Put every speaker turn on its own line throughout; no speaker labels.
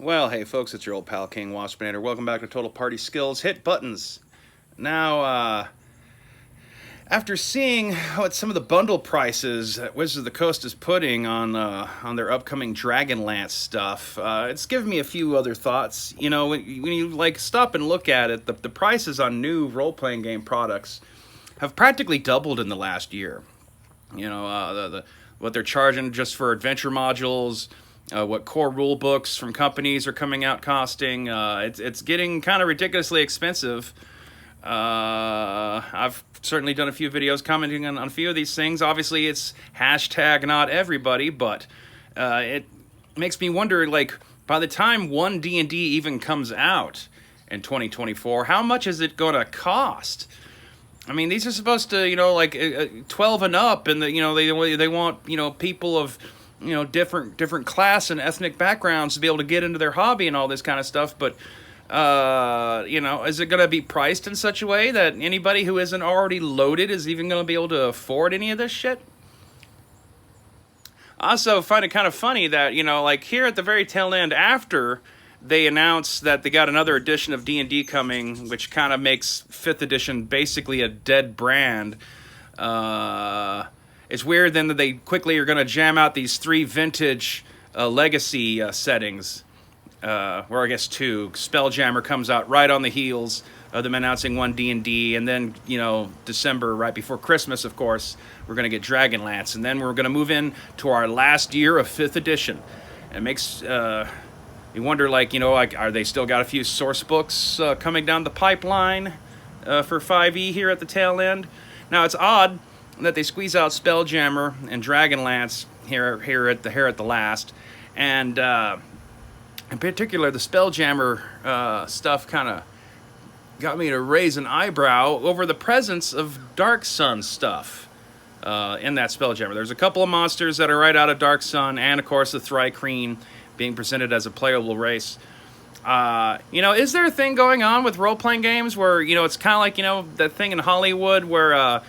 Well, hey folks, it's your old pal King Waspinator. Welcome back to Total Party Skills. Hit buttons. Now, after seeing what some of the bundle prices that Wizards of the Coast is putting on their upcoming Dragonlance stuff, it's given me a few other thoughts. You know, when you like stop and look at it, the prices on new role-playing game products have practically doubled in the last year. You know, what they're charging just for adventure modules. What core rule books from companies are coming out costing. It's getting kind of ridiculously expensive. I've certainly done a few videos commenting on a few of these things. Obviously, it's hashtag not everybody, but it makes me wonder, like, by the time one D&D even comes out in 2024, how much is it going to cost? I mean, these are supposed to, you know, like 12 and up, and they want, you know, people of, you know, different class and ethnic backgrounds to be able to get into their hobby and all this kind of stuff. But you know, is it going to be priced in such a way that anybody who isn't already loaded is even going to be able to afford any of this shit? I also find it kind of funny that, you know, like here at the very tail end, after they announced that they got another edition of D&D coming, which kind of makes 5th edition basically a dead brand. It's weird then that they quickly are going to jam out these 3 vintage legacy settings. Or I guess 2. Spelljammer comes out right on the heels of them announcing one D&D, and then, you know, December, right before Christmas, of course, we're going to get Dragonlance, and then we're going to move in to our last year of 5th edition. And it makes you wonder, like, you know, like, are they still got a few source books coming down the pipeline for 5e here at the tail end? Now, it's odd that they squeeze out Spelljammer and Dragonlance here at the last, and in particular, the Spelljammer stuff kind of got me to raise an eyebrow over the presence of Dark Sun stuff in that Spelljammer. There's a couple of monsters that are right out of Dark Sun, and of course the Thri-kreen being presented as a playable race. You know, is there a thing going on with role-playing games where, you know, it's kind of like, you know, that thing in Hollywood where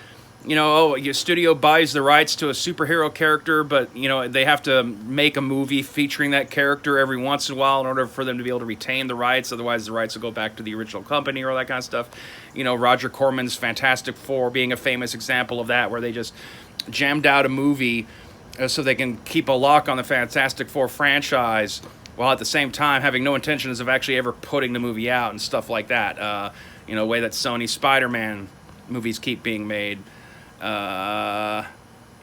you know, your studio buys the rights to a superhero character, but, you know, they have to make a movie featuring that character every once in a while in order for them to be able to retain the rights. Otherwise, the rights will go back to the original company or all that kind of stuff. You know, Roger Corman's Fantastic Four being a famous example of that, where they just jammed out a movie so they can keep a lock on the Fantastic Four franchise while at the same time having no intentions of actually ever putting the movie out and stuff like that. You know, the way that Sony Spider-Man movies keep being made.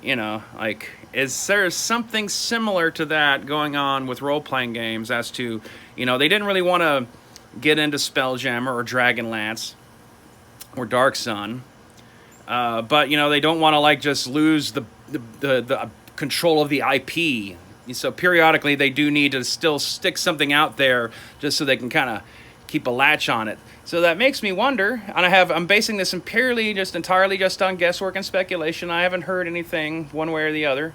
You know, like, is there something similar to that going on with role-playing games as to, you know, they didn't really want to get into Spelljammer or Dragonlance or Dark Sun, but, you know, they don't want to, like, just lose the control of the IP. So periodically they do need to still stick something out there just so they can kind of keep a latch on it. So that makes me wonder, and I'm basing this entirely just on guesswork and speculation. I haven't heard anything one way or the other,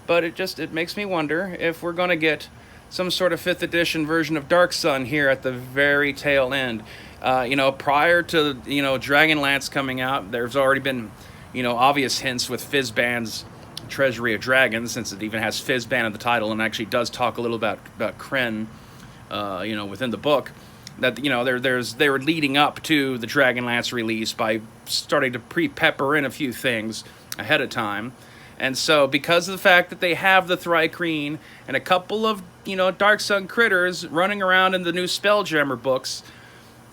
but it makes me wonder if we're going to get some sort of 5th edition version of Dark Sun here at the very tail end. You know, prior to, you know, Dragonlance coming out, there's already been, you know, obvious hints with Fizban's Treasury of Dragons, since it even has Fizban in the title and actually does talk a little about Krynn, you know, within the book. That, you know, they were leading up to the Dragonlance release by starting to pepper in a few things ahead of time. And so because of the fact that they have the Thri-kreen and a couple of, you know, Dark Sun critters running around in the new Spelljammer books,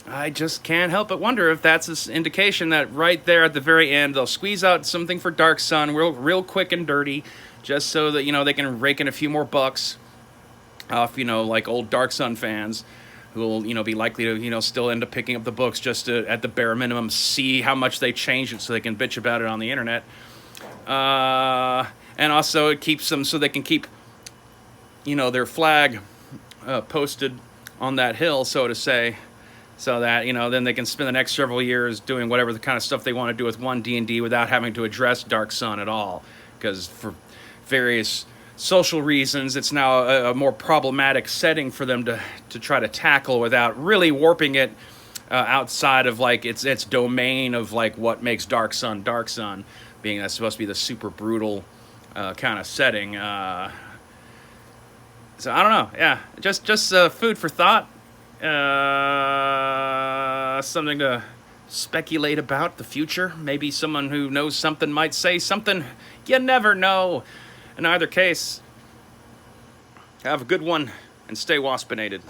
I just can't help but wonder if that's an indication that right there at the very end they'll squeeze out something for Dark Sun real quick and dirty, just so that, you know, they can rake in a few more bucks off, you know, like old Dark Sun fans who will, you know, be likely to, you know, still end up picking up the books just to, at the bare minimum, see how much they changed it so they can bitch about it on the internet. And also it keeps them so they can keep, you know, their flag posted on that hill, so to say, so that, you know, then they can spend the next several years doing whatever the kind of stuff they want to do with one D&D without having to address Dark Sun at all, because for various social reasons, it's now a more problematic setting for them to try to tackle without really warping it outside of, like, its domain of, like, what makes Dark Sun, being that's supposed to be the super brutal kind of setting. So I don't know. Yeah, just food for thought. Something to speculate about the future. Maybe someone who knows something might say something. You never know. In either case, have a good one and stay waspinated.